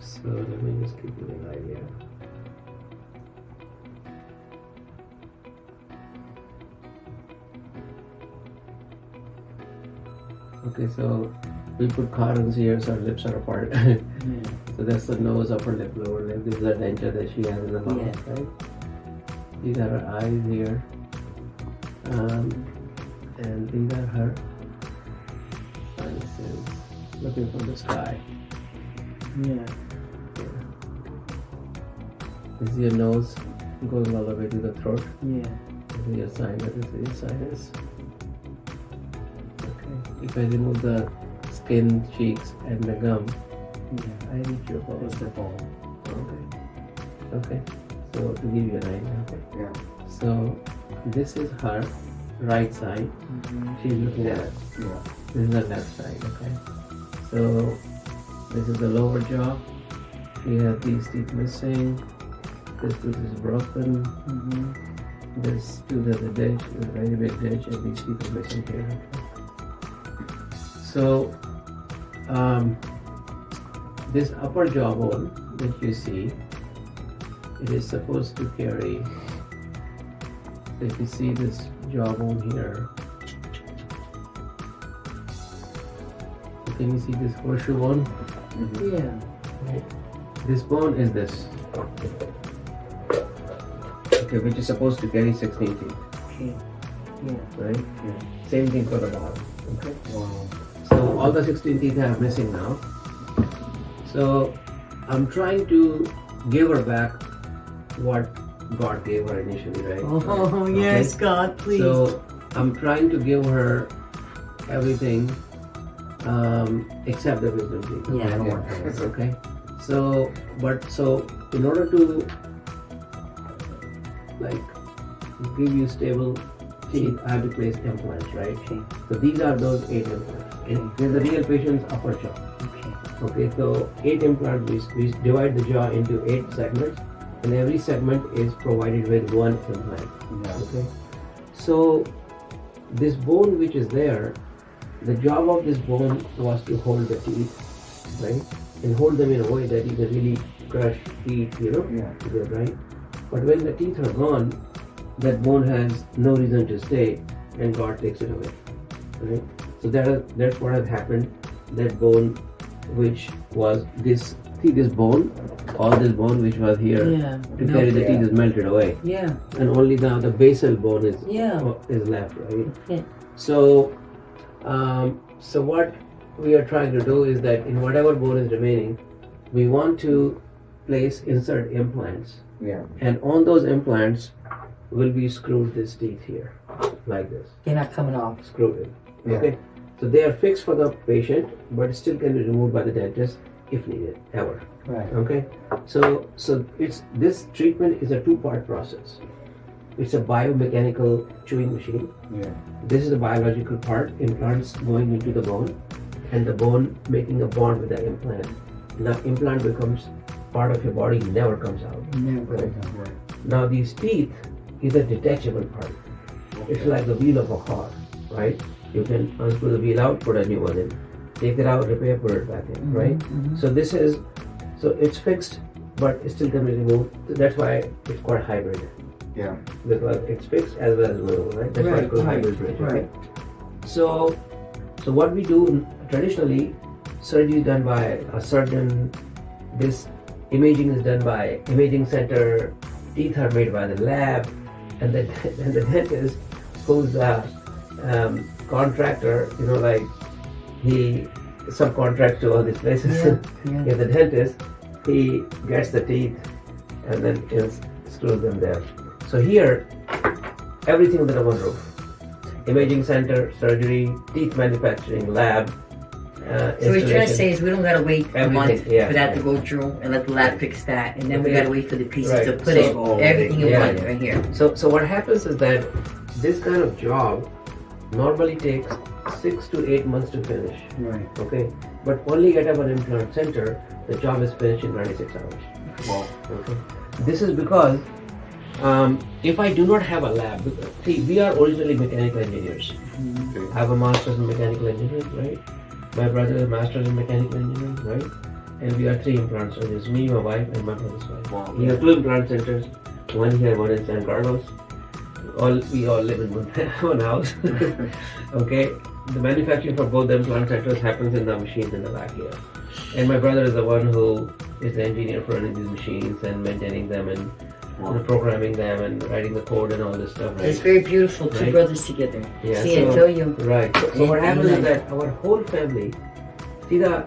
So let me just keep it alive here. Okay, so we put carons here so our lips are apart. So that's the nose, upper lip, lower lip. This is the denture that she has in the mouth, right? These are her eyes here. And these are her sinuses looking from the sky. Yeah. This is your nose going all the way to the throat. Yeah. This is your sinus. This is your sinus. Okay. If I remove the skin, cheeks, and the gum, I reach your ball. That's the ball. Okay. Okay. So to give you an idea. Okay. Yeah. So this is her right side. She's looking at. Yeah. This is the left side. Okay. So this is the lower jaw. We have these teeth missing. This tooth is broken. This tooth has a ditch, a very big ditch, and these teeth are missing here. So, this upper jawbone that you see, it is supposed to carry. So if you see this jawbone here, can you see this horseshoe bone? Yeah. Right. This bone is this. Okay, which is supposed to carry 16 teeth. Okay. Yeah. Right? Yeah. Same thing for the bottom. Okay. Wow. So all the 16 teeth are missing now. So I'm trying to give her back what God gave her initially, right? Oh, yes, God, please. So I'm trying to give her everything except the wisdom teeth. Yeah, I don't want that. Okay. So in order to like give you stable teeth, I have to place implants, right? Okay. So these are those 8 implants. This is the real patient's upper jaw. Okay. Okay, so 8 implants, we divide the jaw into 8 segments, and every segment is provided with 1 implant. Yeah. Okay. So this bone which is there, the job of this bone was to hold the teeth, right? And hold them in a way that you can really crush, eat, Yeah. right? But when the teeth are gone, that bone has no reason to stay, and God takes it away, right? So that's what has happened. That bone, which was this, see this bone, all this bone which was here to carry the teeth is melted away, and only now the basal bone is left, right? Okay. So what we are trying to do is that in whatever bone is remaining, we want to insert implants. Yeah. And on those implants will be screwed these teeth here, like this. They're not coming off. Screwed in. Yeah. Okay. So they are fixed for the patient, but still can be removed by the dentist if needed, ever. Right. Okay. So this treatment is a 2-part process. It's a biomechanical chewing machine. Yeah. This is the biological part, implants going into the bone, and the bone making a bond with the implant. Now implant becomes part of your body, never comes out. Never. Right. Now these teeth is a detachable part. It's like the wheel of a car, right? You can unscrew the wheel out, put a new one in. Take it out, repair, put it back in, right? So it's fixed, but it still can be removed. So that's why it's called hybrid. Yeah. Because it's fixed as well as movable, right? That's why it's called hybrid bridge. Right. So what we do traditionally, surgery is done by a surgeon. This imaging is done by imaging center. Teeth are made by the lab, and the dentist, who's a contractor, like he subcontracts to all these places. Yeah. The dentist, he gets the teeth and then screws them there. So here, everything under one roof. Imaging center, surgery, teeth manufacturing, lab. So what you're trying to say is we don't gotta wait a month for yeah. that to go through and let the lab fix that, and then we gotta wait for the pieces Right. to put So- in everything in Yeah. one right here. So what happens is that this kind of job normally takes 6 to 8 months to finish. Right. Okay, but only at our implant center, the job is finished in 96 hours. Wow. Okay, this is because if I do not have a lab, see, we are originally mechanical engineers. I have a master's in mechanical engineering, right? My brother is a master's in mechanical engineering, right? and we are 3 implant surgeons, me, my wife, and my brother's wife. Wow. We have 2 implant centers, one here, one in San Carlos. We all live in one house. Okay, the manufacturing for both the implant centers happens in the machines in the back here. And my brother is the one who is the engineer for running these machines and maintaining them and programming them and writing the code and all this stuff. Right? It's very beautiful, 2 Right. brothers together. Yeah, See, I so- tell you. Right. So what happens is Amen. that our whole family, see the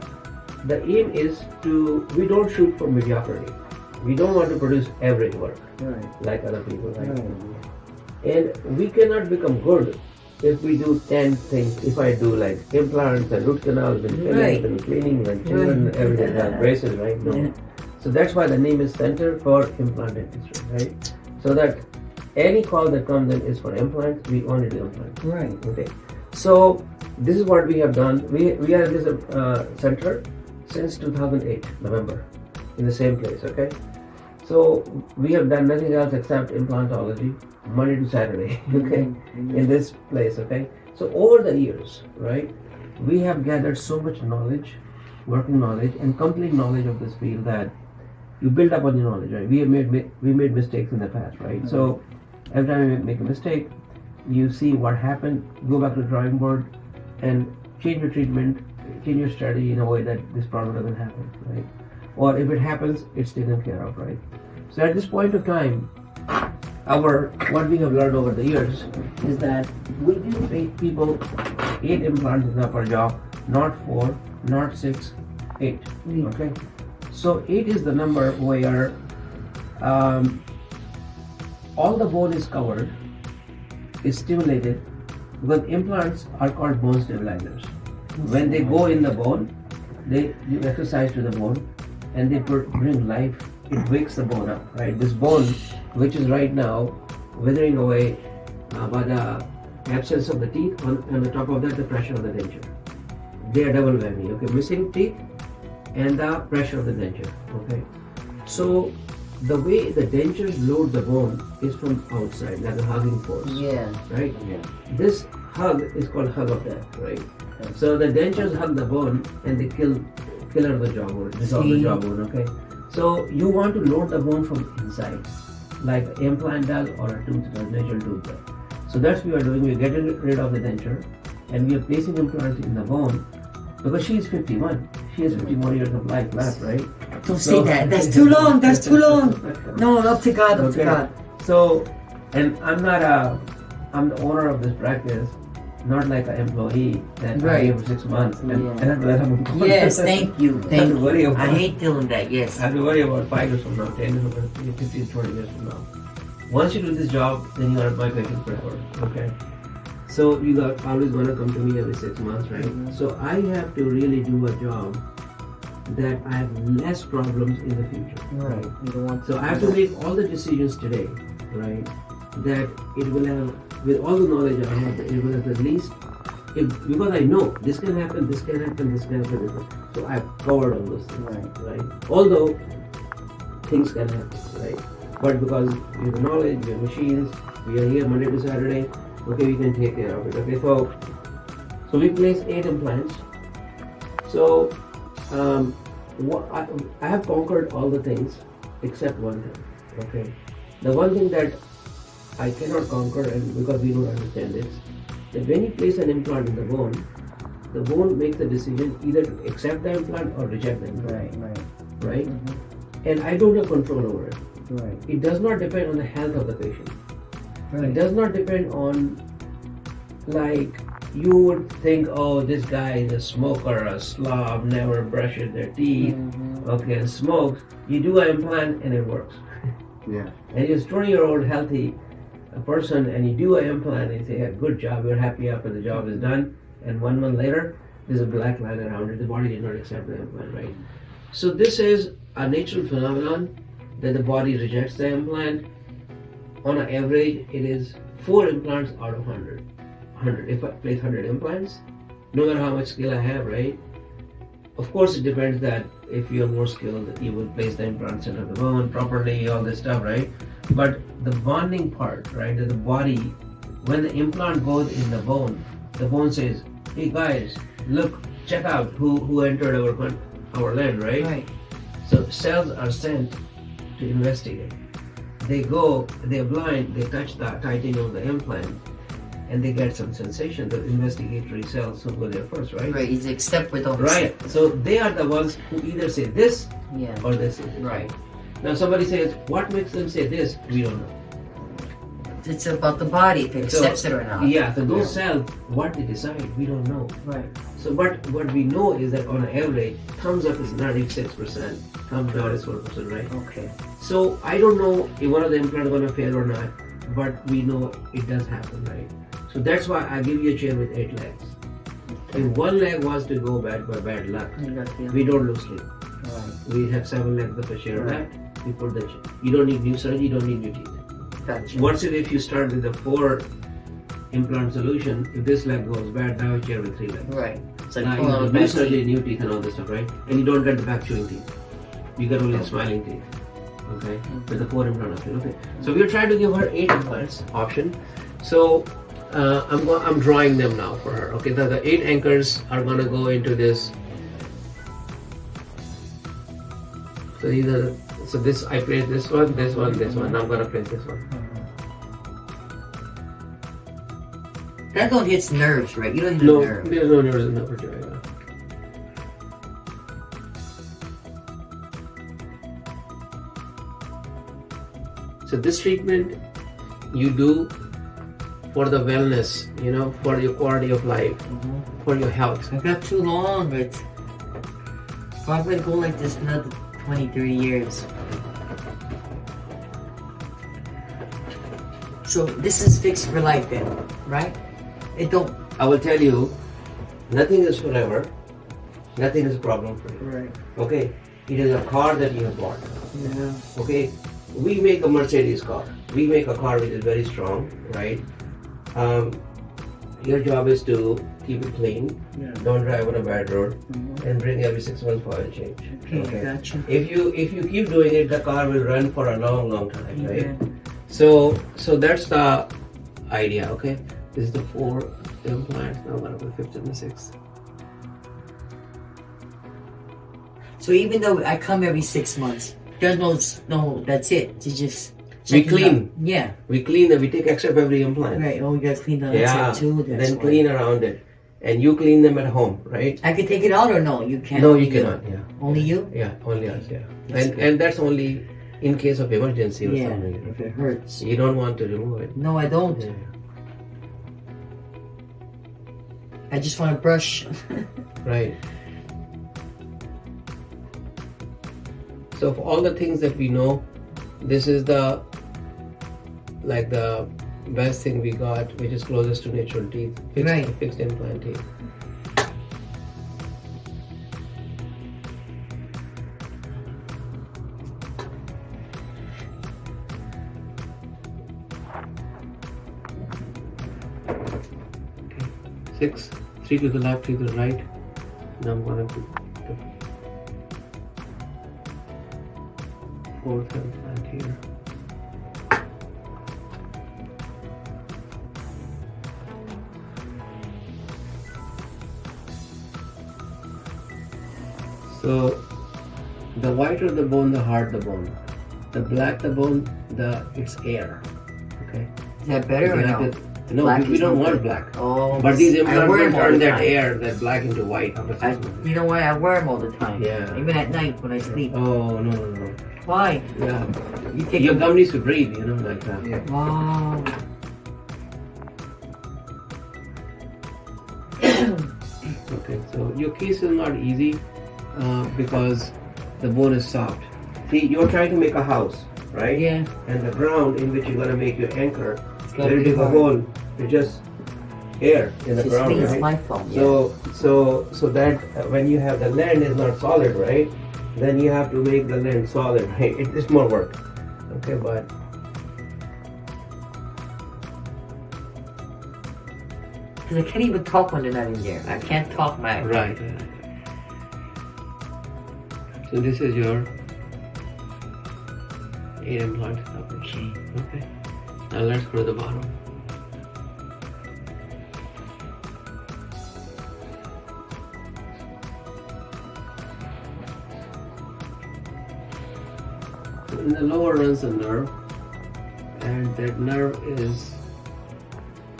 aim is to, we don't shoot for mediocrity. We don't want to produce average work Right. like other people, right? Right. And we cannot become good if we do 10 things. If I do like implants and root canals and fillings Right. and cleanings and children and everything, like braces, right? No. Yeah. So that's why the name is Center for Implant Dentistry, right? So that any call that comes in is for implants, we only do implants. Right. Okay. So this is what we have done. We are in this center since 2008, November, in the same place, okay? So we have done nothing else except implantology, Monday to Saturday, okay, in this place, okay? So over the years, right, we have gathered so much knowledge, working knowledge, and complete knowledge of this field that you build up on your knowledge, right? We made mistakes in the past, right? So every time you make a mistake, you see what happened, go back to the drawing board, and change your treatment, change your strategy in a way that this problem doesn't happen, right? Or if it happens, it's taken care of, right? So at this point of time, what we have learned over the years is that we give people 8 implants in our job, not 4, not 6, 8. Okay, so 8 is the number where all the bone is covered, is stimulated, because implants are called bone stabilizers. When they go in the bone, you exercise to the bone, and they bring life. It wakes the bone up, right? This bone, which is right now withering away by the absence of the teeth, on the top of that, the pressure of the denture. They are double whammy, okay? Missing teeth and the pressure of the denture, okay? So the way the dentures load the bone is from outside, like a hugging force, Yeah. right? Yeah. This hug is called hug of death, right? So the dentures hug the bone and they kill out the jawbone, dissolve the jawbone, okay? So you want to load the bone from inside, like an implant does or a tooth does, natural tooth does. So that's what we are doing. We're getting rid of the denture and we are placing implants in the bone because she is 51. She has 50 more years of life left, right? Don't say that. That's too long. That's too long. No, up to God, up to God. So, and I'm the owner of this practice, not like an employee that I here for 6 months and then let him go. Yes, thank you. I Thank have to worry you. about I hate doing that, yes. I have to worry about 5 years from now, 10 years from now, 15, 20 years from now. Once you do this job, then you are my patient forever, okay? So you are always going to come to me every 6 months, right? So I have to really do a job that I have less problems in the future. Right. You don't want So I have to make all the decisions today, right? That it will have, with all the knowledge I have, it will have at least, because I know this can happen, this can happen, this can happen. So I've covered all those things, right? Although things can happen, right? But because we have the knowledge, we have machines, we are here Monday to Saturday, okay, we can take care of it. Okay, so we place 8 implants. So I have conquered all the things except one thing. Okay, the one thing that I cannot conquer, and because we don't understand this, that when you place an implant in the bone makes the decision either to accept the implant or reject the implant. Right? And I don't have control over it. Right. It does not depend on the health of the patient. Right. It does not depend on, like, you would think, oh, this guy is a smoker, a slob, never brushes their teeth, okay, and smokes. You do an implant and it works. Yeah. And you're a 20-year-old healthy person and you do an implant and you say, yeah, good job, you're happy after the job is done. And 1 month later, there's a black line around it. The body did not accept the implant, right? So this is a natural phenomenon that the body rejects the implant. On an average, it is 4 implants out of 100. If I place 100 implants, no matter how much skill I have, right? Of course, it depends that if you're more skilled, you will place the implants center of the bone properly, all this stuff, right? But the bonding part, right, that the body, when the implant goes in the bone says, hey guys, look, check out who entered our land, right? Right. So cells are sent to investigate. They go, they're blind, they touch the titanium of the implant, and they get some sensation. The investigatory cells who go there first, right? Right. It's except with all the Right. So they are the ones who either say this Yeah. or they say this. Right. Now somebody says, what makes them say this? We don't know. It's about the body if it accepts it or not. Yeah, so those cells, what they decide, we don't know. Right. So what we know is that on average, thumbs up is 96%, thumbs down is 4%, right? Okay. So I don't know if one of the implants going to fail or not, but we know it does happen, right? So that's why I give you a chair with 8 legs. If one leg was to go bad by bad luck, we don't lose sleep. Right. We have 7 legs of a chair Right. left. We put the chair. You don't need new surgery. You don't need new teeth. Gotcha. What's it if you start with a 4 implant solution? If this leg goes bad, now a chair with 3 legs. Right. It's like Now you pulling have out new back surgery, teeth. new teeth, and all this stuff, right? And you don't get the back chewing teeth. You get only smiling teeth. Okay, with the 4 implant option. Okay, so we're trying to give her 8 implants option. So I'm drawing them now for her. Okay, the 8 anchors are gonna go into this. So these are this I place this one, this one, this one. Now I'm gonna place this one. That don't hit nerves, right? You don't hit No, nerve. there's no nerves in the vagina. So this treatment you do for the wellness, you know, for your quality of life, for your health. I got too long. It's probably go like this another 20, 30 years. So this is fixed for life then, right? It don't. I will tell you, nothing is forever. Nothing is a problem for you. Right. Okay, it is a car that you have bought. Yeah. Okay, we make a Mercedes car. We make a car which is very strong, right? Your job is to keep it clean. Yeah. Don't drive on a bad road, and bring every 6 months for oil change. Okay, gotcha. If you keep doing it, the car will run for a long, long time, right? Yeah. So that's the idea. Okay, this is the 4 implants. Now I'm gonna put 5th and the 6th. So even though I come every 6 months, there's no, that's it. It's just We checking clean. out. Yeah. We clean them. We take extra of every implant. Right. Oh, you gotta clean the Yeah. outside too. That's Then why. clean around it, and you clean them at home, right? I can take it out or no? You can't. No, Only you cannot. Yeah. Only you? Yeah, only us. Yeah. That's And that's only in case of emergency or Yeah. something. If it hurts. You don't want to remove it. No, I don't. Yeah. I just want to brush. Right. So of all the things that we know, this is the best thing we got, which is closest to natural teeth. Fixed implant teeth. Okay. 6, 3 to the left, 3 to the right. Now I'm gonna put the 4th implant here. So the whiter the bone, the hard the bone. The black the bone, it's air. Okay. Is that better or You have no? to- No, Black we is don't no want good. black. Oh, But these I implants wear will 'em all turn the that time. air, that black into white after 6 months. You know why? I wear them all the time. Yeah. Even at night when I sleep. Oh, no. Why? Yeah. You take Your them. gum needs to breathe, you know, like that. Yeah. Wow. Okay, so your case is not easy because the bone is soft. See, you're trying to make a house, right? Yeah. And the ground in which you're gonna make your anchor, gotta where you be dig a hard. hole, it's just air in the It's ground, me. It's right? my fault. So that when you have the land is not solid, right? Then you have to make the land solid, right? It's more work. Okay, but Because I can't even talk when they're not in there. I can't talk my. right. So this is your 8 implant coverage. Okay. Now let's go to the bottom. In the lower runs a nerve, and that nerve is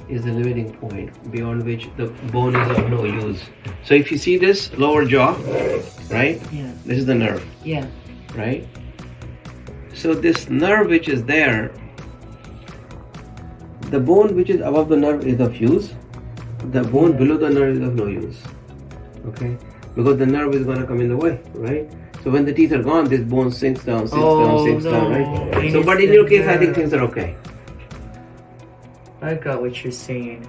the limiting point beyond which the bone is of no use. So if you see this lower jaw, right? Yeah. This is the nerve, Yeah. right? So this nerve which is there, the bone which is above the nerve is of use. The bone below the nerve is of no use. Okay? Because the nerve is going to come in the way, right? So when the teeth are gone, this bone sinks down, sinks down, right? So, but in your case, I think things are okay. I got what you're saying.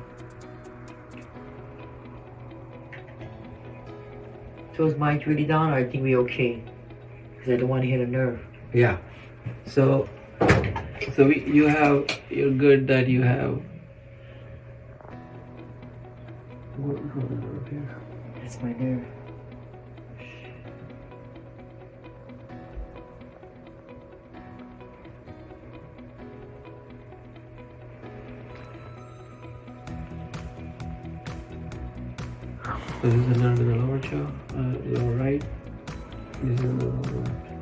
So is mine really down, or I think we okay? Because I don't want to hit a nerve. Yeah. So you're good that you have. That's my nerve. So this is the nerve in the lower jaw, lower right. This is the lower left.